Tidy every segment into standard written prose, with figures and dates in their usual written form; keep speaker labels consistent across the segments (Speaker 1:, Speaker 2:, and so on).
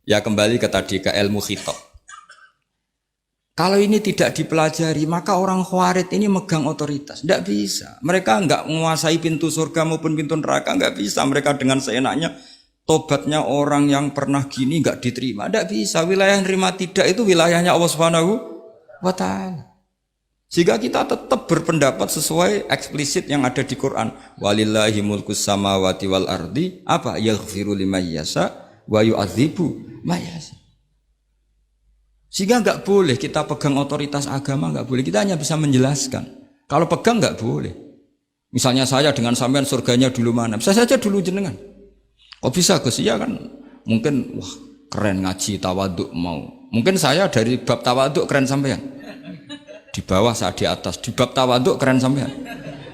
Speaker 1: Ya kembali ke tadi ke ilmu khitab. Kalau ini tidak dipelajari, maka orang Khawarij ini megang otoritas. Tidak bisa. Mereka enggak menguasai pintu surga maupun pintu neraka. Enggak bisa. Mereka dengan seenaknya, tobatnya orang yang pernah gini enggak diterima. Tidak bisa. Wilayah yang nerima tidak itu wilayahnya Allah Subhanahu wa Ta'ala. Sehingga kita tetap berpendapat sesuai eksplisit yang ada di Quran. Walillahi mulkus samawati wal ardi. Apa? Yaghfiru liman yasha wa yu'adzibu may yasha. Sehingga enggak boleh kita pegang otoritas agama, enggak boleh. Kita hanya bisa menjelaskan. Kalau pegang enggak boleh. Misalnya saya dengan sampean surganya dulu mana? Bisa saja dulu jenengan. Kok bisa Gus? Iya kan mungkin wah keren ngaji tawaduk mau. Mungkin saya dari bab tawaduk keren sampean. Di bawah saya di atas. Di bab tawaduk keren sampean.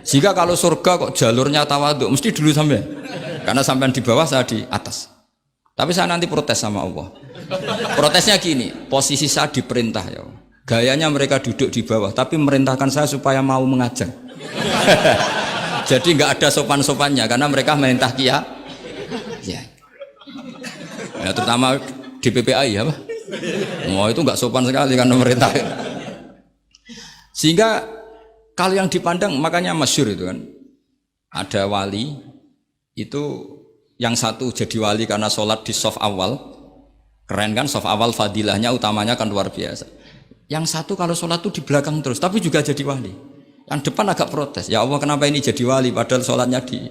Speaker 1: Sehingga kalau surga kok jalurnya tawaduk mesti dulu sampean. Karena sampean di bawah saya di atas. Tapi saya nanti protes sama Allah. Protesnya gini, posisi saya diperintah ya. Gayanya mereka duduk di bawah, tapi merintahkan saya supaya mau mengajar. Jadi nggak ada sopan-sopannya karena mereka merintah ya. Ya terutama di PPI ya, Pak. Oh itu nggak sopan sekali karena merintah. Sehingga kalau yang dipandang makanya masyhur itu kan. Ada wali itu yang satu jadi wali karena sholat di shaf awal. Keren kan, shaf awal fadilahnya utamanya kan luar biasa. Yang satu kalau sholat itu di belakang terus, tapi juga jadi wali. Yang depan agak protes, ya Allah kenapa ini jadi wali padahal sholatnya di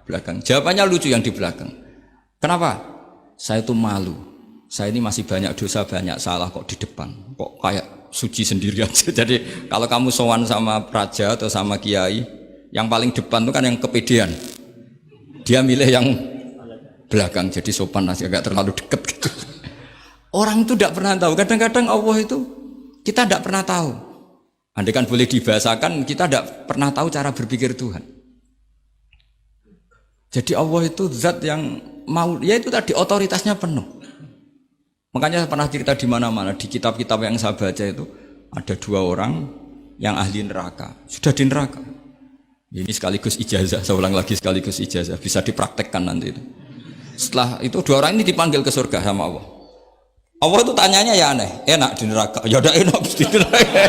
Speaker 1: belakang. Jawabannya lucu yang di belakang. Kenapa? Saya itu malu. Saya ini masih banyak dosa, banyak salah kok di depan. Kok kayak suci sendiri aja. Jadi kalau kamu sowan sama praja atau sama kiai, yang paling depan itu kan yang kepedean. Dia milih yang belakang, jadi sopan aja, agak terlalu dekat gitu. Orang itu tidak pernah tahu. Kadang-kadang Allah itu kita tidak pernah tahu. Andai kan boleh dibahasakan, kita tidak pernah tahu cara berpikir Tuhan. Jadi Allah itu zat yang mau, ya itu tadi otoritasnya penuh. Makanya saya pernah cerita di mana-mana di kitab-kitab yang saya baca itu ada dua orang yang ahli neraka, sudah di neraka. Ini sekaligus ijazah, saya ulang lagi sekaligus ijazah, bisa dipraktekkan nanti itu. Setelah itu dua orang ini dipanggil ke surga sama Allah. Allah itu tanyanya ya aneh, enak di neraka, ya udah enak di neraka.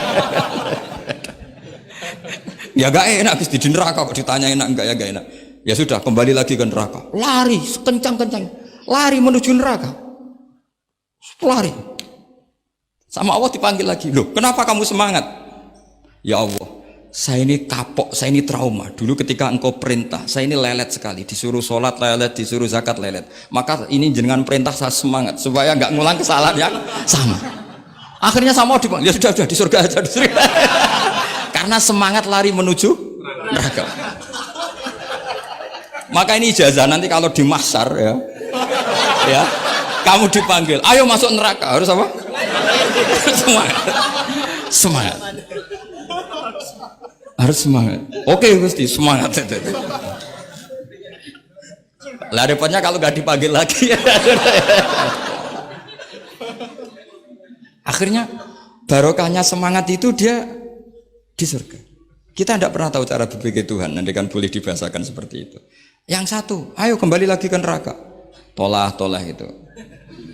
Speaker 1: Ya gak enak di neraka kok ditanya enak enggak ya gak enak. Ya sudah kembali lagi ke neraka, lari kencang-kencang, lari menuju neraka, lari. Sama Allah dipanggil lagi, loh kenapa kamu semangat? Ya Allah, saya ini kapok, saya ini trauma. Dulu ketika engkau perintah, saya ini lelet sekali. Disuruh sholat lelet, disuruh zakat lelet. Maka ini jenengan perintah saya semangat supaya nggak ngulang kesalahan yang sama. Akhirnya sama dipanggil, ya sudah di surga aja, di surga. Karena semangat lari menuju neraka. Maka ini ijazah nanti kalau di mahsyar ya, kamu dipanggil, ayo masuk neraka, harus apa? Semangat. Harus semangat. Oke Gusti, semangat itu. Lah repotnya kalau nggak dipanggil lagi. Akhirnya barokahnya semangat itu dia di surga. Kita tidak pernah tahu cara berpikir Tuhan. Nanti kan boleh dibahasakan seperti itu. Yang satu, ayo kembali lagi ke neraka. Tolah itu.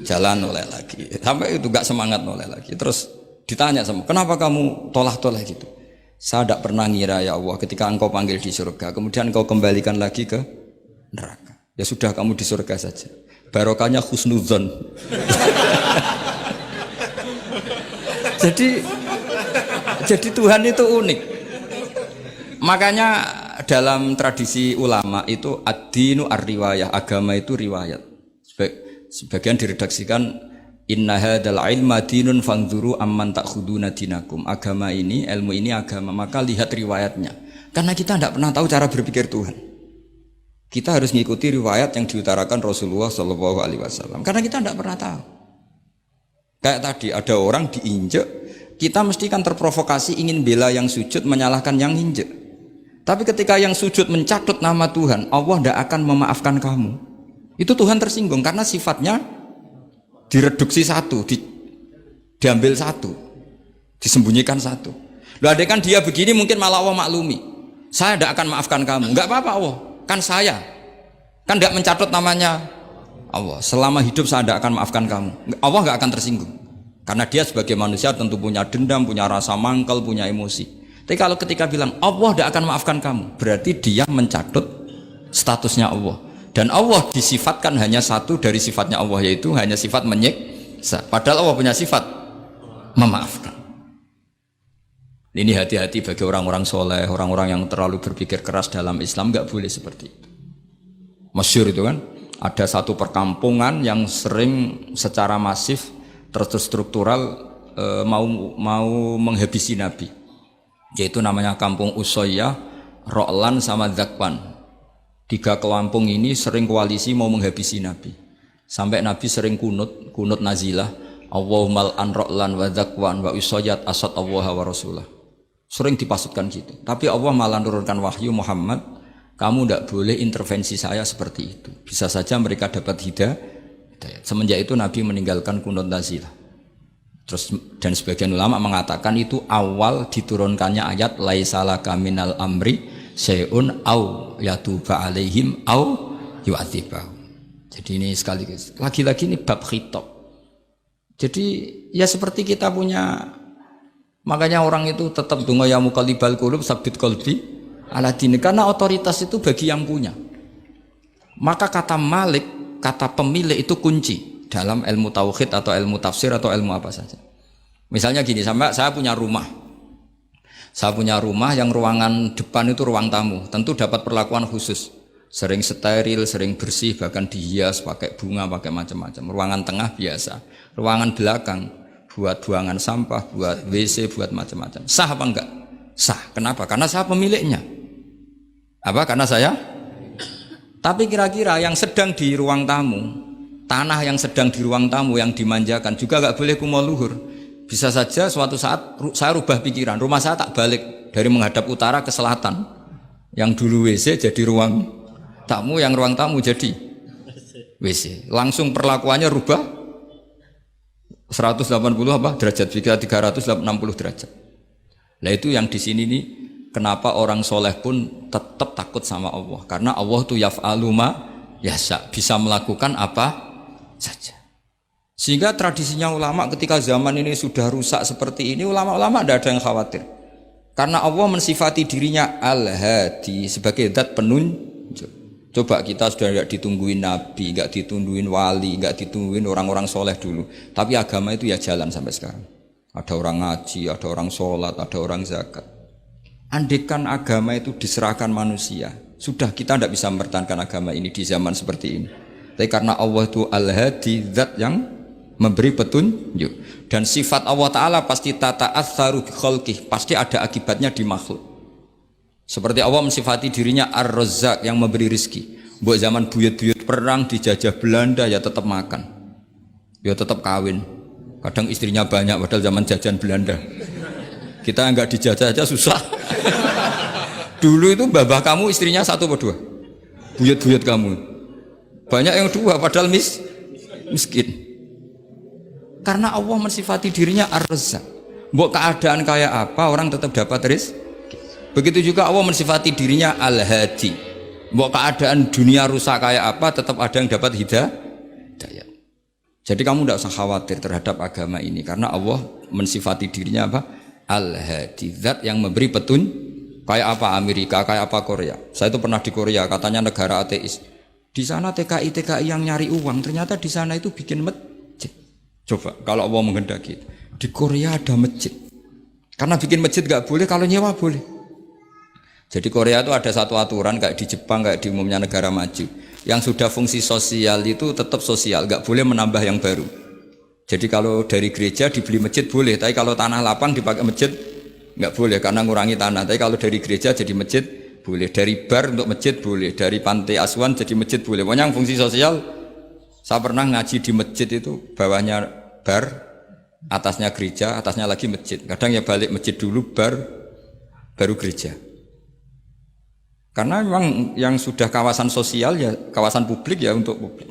Speaker 1: Jalan noleh lagi. Sampai itu nggak semangat noleh lagi. Terus ditanya sama, kenapa kamu tolah gitu? Saya tidak pernah ngira ya Allah ketika engkau panggil di surga kemudian engkau kembalikan lagi ke neraka. Ya sudah kamu di surga saja. Barokahnya husnudzon. jadi Tuhan itu unik. Makanya dalam tradisi ulama itu ad-dinu ar-riwayah, agama itu riwayat. Sebagian diredaksikan inna hadzal ilma dinun fanzuru amman ta'khuduna dinakum. Agama ini, ilmu ini agama, maka lihat riwayatnya. Karena kita tidak pernah tahu cara berpikir Tuhan. Kita harus mengikuti riwayat yang diutarakan Rasulullah SAW. Karena kita tidak pernah tahu. Kayak tadi ada orang diinjek, kita mesti kan terprovokasi ingin bela yang sujud menyalahkan yang injek. Tapi ketika yang sujud mencatut nama Tuhan, Allah tidak akan memaafkan kamu. Itu Tuhan tersinggung karena sifatnya direduksi satu, diambil satu, disembunyikan satu. Loh ada kan dia begini mungkin malah Allah maklumi. Saya tidak akan maafkan kamu. Enggak apa-apa Allah, kan saya. Kan tidak mencatut namanya Allah. Selama hidup saya tidak akan maafkan kamu. Allah nggak akan tersinggung. Karena dia sebagai manusia tentu punya dendam, punya rasa mangkal, punya emosi. Tapi kalau ketika bilang Allah tidak akan maafkan kamu, berarti dia mencatut statusnya Allah. Dan Allah disifatkan hanya satu dari sifatnya Allah, yaitu hanya sifat menyiksa. Padahal Allah punya sifat memaafkan. Ini hati-hati bagi orang-orang soleh, orang-orang yang terlalu berpikir keras dalam Islam, nggak boleh seperti itu. Masyhur itu kan, ada satu perkampungan yang sering secara masif terstruktural mau menghabisi Nabi, yaitu namanya kampung Usoyyah, Ro'lan sama Dzakwan. 3 kampung ini sering koalisi mau menghabisi Nabi, sampai Nabi sering kunut nazilah, Allahumma an Ro'lan wa Dzakwan wa Usoyyat asad Allah wa Rasulah. Sering dipasutkan gitu. Tapi Allah malah menurunkan wahyu, Muhammad, kamu tidak boleh intervensi saya seperti itu. Bisa saja mereka dapat hidayah. Semenjak itu Nabi meninggalkan kunut nazilah. Terus dan sebagian ulama mengatakan itu awal diturunkannya ayat laisalaka minal amri syai'un au yatuba alaihim au yu'adzibahum. Jadi ini sekaligus lagi-lagi ini bab khitab. Jadi ya seperti kita punya, makanya orang itu tetap donga ya muqallibal qulub tsabbit qalbi ala dini, karena otoritas itu bagi yang punya. Maka kata malik, kata pemilik itu kunci dalam ilmu tauhid atau ilmu tafsir atau ilmu apa saja. Misalnya gini, saya punya rumah. Saya punya rumah yang ruangan depan itu ruang tamu, tentu dapat perlakuan khusus. Sering steril, sering bersih, bahkan dihias pakai bunga, pakai macam-macam. Ruangan tengah biasa. Ruangan belakang buat buangan sampah, buat WC, buat macam-macam. Sah apa enggak? Sah. Kenapa? Karena saya pemiliknya. Apa? Karena saya? Tapi kira-kira yang sedang di ruang tamu, tanah yang sedang di ruang tamu yang dimanjakan juga enggak boleh kumo luhur. Bisa saja suatu saat saya rubah pikiran, rumah saya tak balik dari menghadap utara ke selatan. Yang dulu WC jadi ruang tamu, yang ruang tamu jadi WC. Langsung perlakuannya rubah 180 apa derajat, jika 360 derajat. Nah itu yang di sini nih, kenapa orang soleh pun tetap takut sama Allah, karena Allah itu yaf'alu ma yasha, bisa melakukan apa saja. Sehingga tradisinya ulama ketika zaman ini sudah rusak seperti ini, ulama-ulama tidak ada yang khawatir, karena Allah mensifati dirinya Al-Hadi sebagai zat penunjuk. Coba kita sudah tidak ditungguin nabi, nggak ditungguin wali, nggak ditungguin orang-orang soleh dulu, tapi agama itu ya jalan sampai sekarang. Ada orang ngaji, ada orang sholat, ada orang zakat. Andaikan agama itu diserahkan manusia, sudah kita tidak bisa mempertahankan agama ini di zaman seperti ini. Tapi karena Allah itu Al-Hadi, zat yang memberi petunjuk, dan sifat Allah Ta'ala pasti tata'atsaru bi khalqih, pasti ada akibatnya di makhluk. Seperti Allah mensifati dirinya Ar-Razzaq, yang memberi rizki. Buat zaman buyut-buyut perang dijajah Belanda ya tetap makan, ya tetap kawin. Kadang istrinya banyak padahal zaman jajan Belanda. Kita enggak dijajah aja susah. Dulu itu babah kamu istrinya 1 atau 2? Buyut-buyut kamu banyak yang 2 padahal miskin. Karena Allah mensifati dirinya Ar-Razzaq. Mbok keadaan kayak apa orang tetap dapat rezeki. Begitu juga Allah mensifati dirinya Al-Hadi. Mbok keadaan dunia rusak kayak apa tetap ada yang dapat hidayah. Jadi kamu tidak usah khawatir terhadap agama ini, karena Allah mensifati dirinya apa? Al-Hadi, zat yang memberi petunjuk. Kayak apa Amerika, kayak apa Korea. Saya itu pernah di Korea, katanya negara ateis. Di sana TKI yang nyari uang, ternyata di sana itu bikin masjid. Coba kalau Allah menghendaki, di Korea ada masjid. Karena bikin masjid gak boleh, kalau nyewa boleh. Jadi Korea itu ada satu aturan kayak di Jepang, kayak di umumnya negara maju. Yang sudah fungsi sosial itu tetap sosial, gak boleh menambah yang baru. Jadi kalau dari gereja dibeli masjid boleh, tapi kalau tanah lapang dipakai masjid gak boleh karena ngurangi tanah. Tapi kalau dari gereja jadi masjid boleh, dari bar untuk masjid boleh, dari pantai asuhan jadi masjid boleh. Pokoknya yang fungsi sosial. Saya pernah ngaji di masjid itu, bawahnya bar, atasnya gereja, atasnya lagi masjid. Kadang ya balik masjid dulu, bar, baru gereja. Karena memang yang sudah kawasan sosial ya kawasan publik ya untuk publik.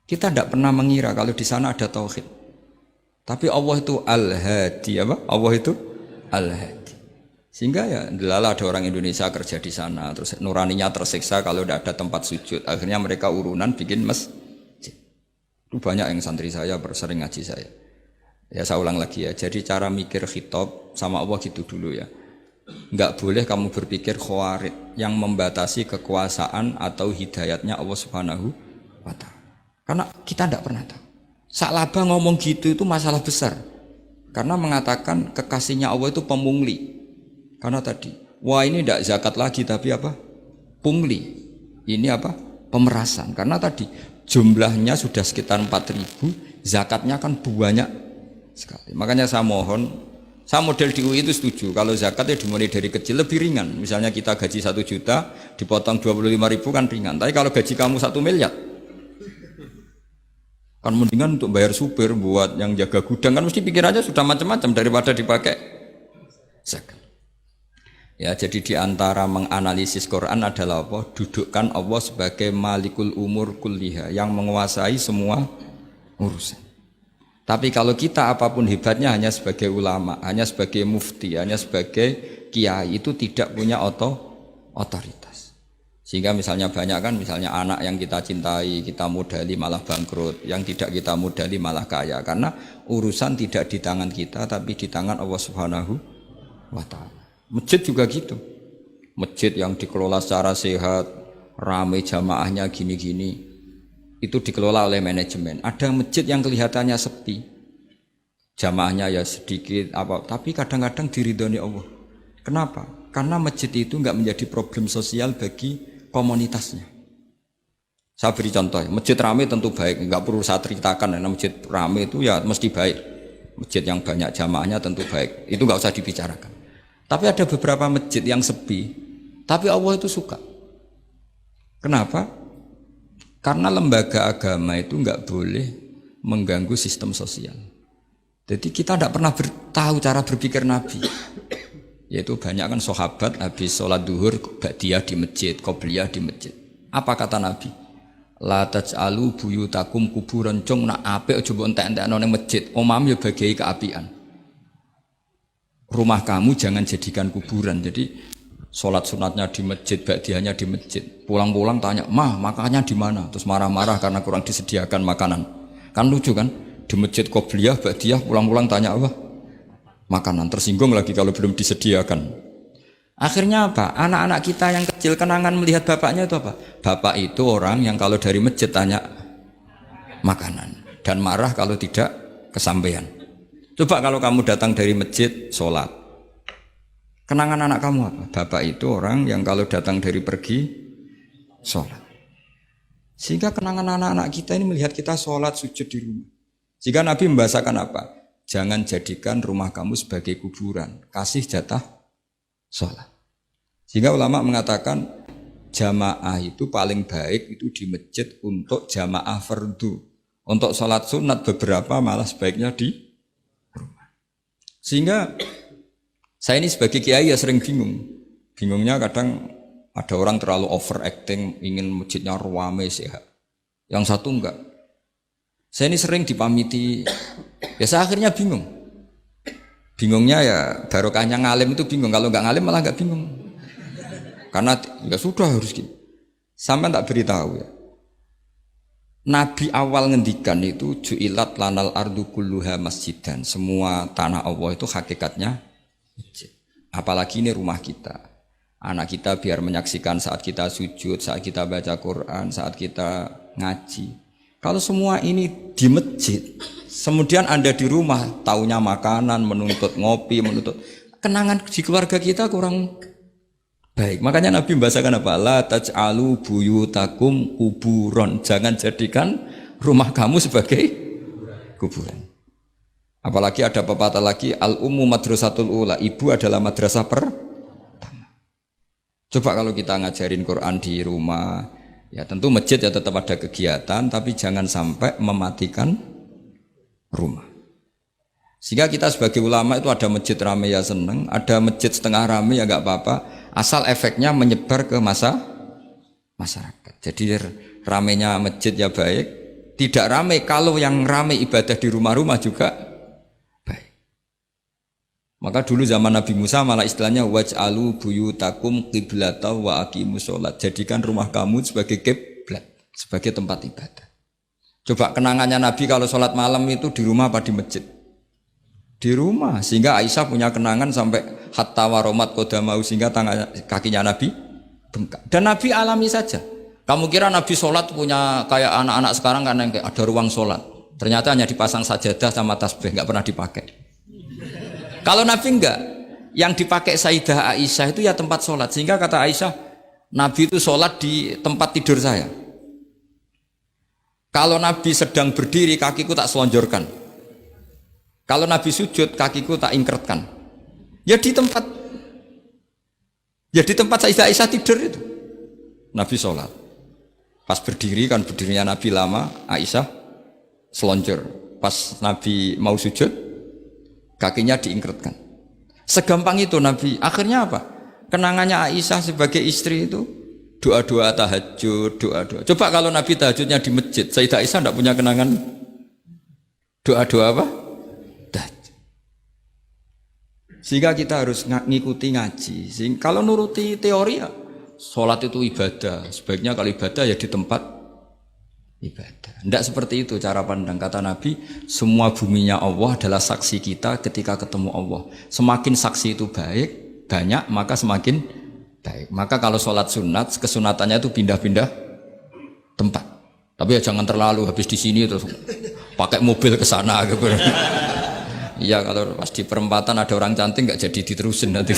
Speaker 1: Kita tidak pernah mengira kalau di sana ada tauhid. Tapi Allah itu Al-Hadi, apa? Allah itu Al-Hadi. Sehingga ya delala ada orang Indonesia kerja di sana, terus nuraninya tersiksa kalau tidak ada tempat sujud. Akhirnya mereka urunan bikin masjid. Itu banyak yang santri saya sering ngaji saya. Ya saya ulang lagi ya. Jadi cara mikir khitab sama Allah gitu dulu ya. Enggak boleh kamu berpikir khawarid yang membatasi kekuasaan atau hidayatnya Allah Subhanahu wa ta'ala. Karena kita tidak pernah tahu. Sa'labah ngomong gitu itu masalah besar. Karena mengatakan kekasihnya Allah itu pemungli. Karena tadi, wah ini tidak zakat lagi tapi apa? Pungli. Ini apa? Pemerasan. Karena tadi jumlahnya sudah sekitar 4.000, zakatnya kan banyak sekali. Makanya saya mohon, saya model di UI itu setuju. Kalau zakatnya dimulai dari kecil lebih ringan. Misalnya kita gaji 1 juta, dipotong 25.000 kan ringan. Tapi kalau gaji kamu 1 miliar, kan mendingan untuk bayar supir buat yang jaga gudang kan mesti pikirannya sudah macam-macam daripada dipakai zakat. Ya, jadi diantara menganalisis Quran adalah apa? Dudukkan Allah sebagai malikul umur kulliha yang menguasai semua urusan. Tapi kalau kita apapun hebatnya hanya sebagai ulama, hanya sebagai mufti, hanya sebagai kiai itu tidak punya otoritas. Sehingga misalnya banyak kan, misalnya anak yang kita cintai, kita modali malah bangkrut, yang tidak kita modali malah kaya. Karena urusan tidak di tangan kita, tapi di tangan Allah Subhanahu wa ta'ala. Masjid juga gitu. Masjid yang dikelola secara sehat, ramai jamaahnya gini-gini, itu dikelola oleh manajemen. Ada masjid yang kelihatannya sepi, jamaahnya ya sedikit, tapi kadang-kadang diridhoni Allah. Kenapa? Karena masjid itu enggak menjadi problem sosial bagi komunitasnya. Saya beri contoh, masjid ramai tentu baik, enggak perlu saya ceritakan, karena masjid ramai itu ya mesti baik. Masjid yang banyak jamaahnya tentu baik, itu enggak usah dibicarakan. Tapi ada beberapa masjid yang sepi, tapi Allah itu suka. Kenapa? Karena lembaga agama itu enggak boleh mengganggu sistem sosial. Jadi kita tidak pernah tahu cara berpikir Nabi. Yaitu banyak kan sahabat habis sholat duhur ba'diyah di masjid, qobliyah di masjid. Apa kata Nabi? La taj'alu buyutakum kuburan, cung nak apik aja mbok entek-entekno ning masjid. Omam ya bagiai keapian. Rumah kamu jangan jadikan kuburan. Jadi sholat sunatnya di masjid, ba'diyahnya di masjid. Pulang-pulang tanya, "Mah, makannya di mana?" Terus marah-marah karena kurang disediakan makanan. Kan lucu kan? Di masjid qobliyah, ba'diyah, pulang-pulang tanya apa? Makanan. Tersinggung lagi kalau belum disediakan. Akhirnya apa? Anak-anak kita yang kecil kenangan melihat bapaknya itu apa? Bapak itu orang yang kalau dari masjid tanya makanan dan marah kalau tidak kesampaian. Coba kalau kamu datang dari masjid sholat, kenangan anak kamu apa? Bapak itu orang yang kalau datang dari pergi sholat. Sehingga kenangan anak-anak kita ini melihat kita sholat sujud di rumah. Jika Nabi membahasakan apa? Jangan jadikan rumah kamu sebagai kuburan, kasih jatah sholat. Sehingga ulama mengatakan jamaah itu paling baik itu di masjid untuk jamaah fardu. Untuk sholat sunat beberapa malah sebaiknya di rumah. Sehingga saya ini sebagai kiai ya sering bingung. Bingungnya kadang ada orang terlalu overacting, ingin masjidnya ruame sehat. Yang satu enggak. Saya ini sering dipamiti, ya saya akhirnya bingung. Bingungnya ya barokahnya ngalim itu bingung. Kalau enggak ngalim malah enggak bingung. Karena ya sudah harus gitu. Sampai tak beritahu ya. Nabi awal ngendikan itu ju'ilat lanal ardu kulluha masjidan. Semua tanah Allah itu hakikatnya masjid. Apalagi ini rumah kita. Anak kita biar menyaksikan saat kita sujud, saat kita baca Quran, saat kita ngaji. Kalau semua ini di masjid, kemudian Anda di rumah taunya makanan, menuntut ngopi, menuntut kenangan di keluarga kita kurang baik. Makanya Nabi membahasakan apa? La taj'alu buyutakum kuburon. Jangan jadikan rumah kamu sebagai kuburan. Apalagi ada pepatah lagi, al-ummu madrasatul ula. Ibu adalah madrasah pertama. Coba kalau kita ngajarin Quran di rumah, ya tentu masjid ya tetap ada kegiatan, tapi jangan sampai mematikan rumah. Sehingga kita sebagai ulama itu ada masjid ramai ya seneng, ada masjid setengah ramai ya nggak apa-apa, asal efeknya menyebar ke masyarakat. Jadi ramainya masjid ya baik, tidak ramai kalau yang ramai ibadah di rumah-rumah juga baik. Maka dulu zaman Nabi Musa malah istilahnya waj'alu buyutakum qiblata wa aqimus sholat. Jadikan rumah kamu sebagai kiblat, sebagai tempat ibadah. Coba kenangannya Nabi kalau sholat malam itu di rumah apa di masjid? Di rumah. Sehingga Aisyah punya kenangan sampai hatta waromat kodamau, sehingga kakinya Nabi bengkak. Dan Nabi alami saja. Kamu kira Nabi sholat punya kayak anak-anak sekarang kan yang ada ruang sholat. Ternyata hanya dipasang sajadah sama tasbih, nggak pernah dipakai. Kalau Nabi enggak, yang dipakai Sayyidah Aisyah itu ya tempat sholat. Sehingga kata Aisyah, Nabi itu sholat di tempat tidur saya. Kalau Nabi sedang berdiri, kakiku tak selonjorkan. Kalau Nabi sujud, kakiku tak ingkretkan. Ya di tempat Sayyidah Aisyah tidur itu. Nabi sholat. Pas berdiri kan berdirinya Nabi lama, Aisyah selonjor. Pas Nabi mau sujud, kakinya diingkretkan. Segampang itu Nabi. Akhirnya apa? Kenangannya Aisyah sebagai istri itu doa-doa tahajud, doa-doa. Coba kalau Nabi tahajudnya di masjid, Sayyidah Aisyah tidak punya kenangan doa-doa apa? Tahajud. Sehingga kita harus ngikuti ngaji. Sehingga kalau nuruti teori ya, sholat itu ibadah. Sebaiknya kalau ibadah ya di tempat ibadah. Tidak seperti itu cara pandang. Kata Nabi, semua buminya Allah adalah saksi kita ketika ketemu Allah. Semakin saksi itu banyak, maka semakin baik. Maka kalau sholat sunat, kesunatannya itu pindah-pindah tempat. Tapi ya jangan terlalu habis di sini terus pakai mobil ke sana gitu. Iya, kalau pas di perempatan ada orang cantik nggak jadi diterusin nanti.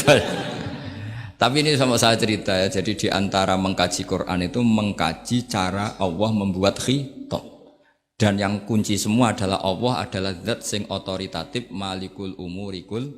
Speaker 1: Tapi ini sama saya cerita ya. Jadi di antara mengkaji Quran itu mengkaji cara Allah membuat khitab. Dan yang kunci semua adalah Allah adalah zat sing otoritatif malikul umurikul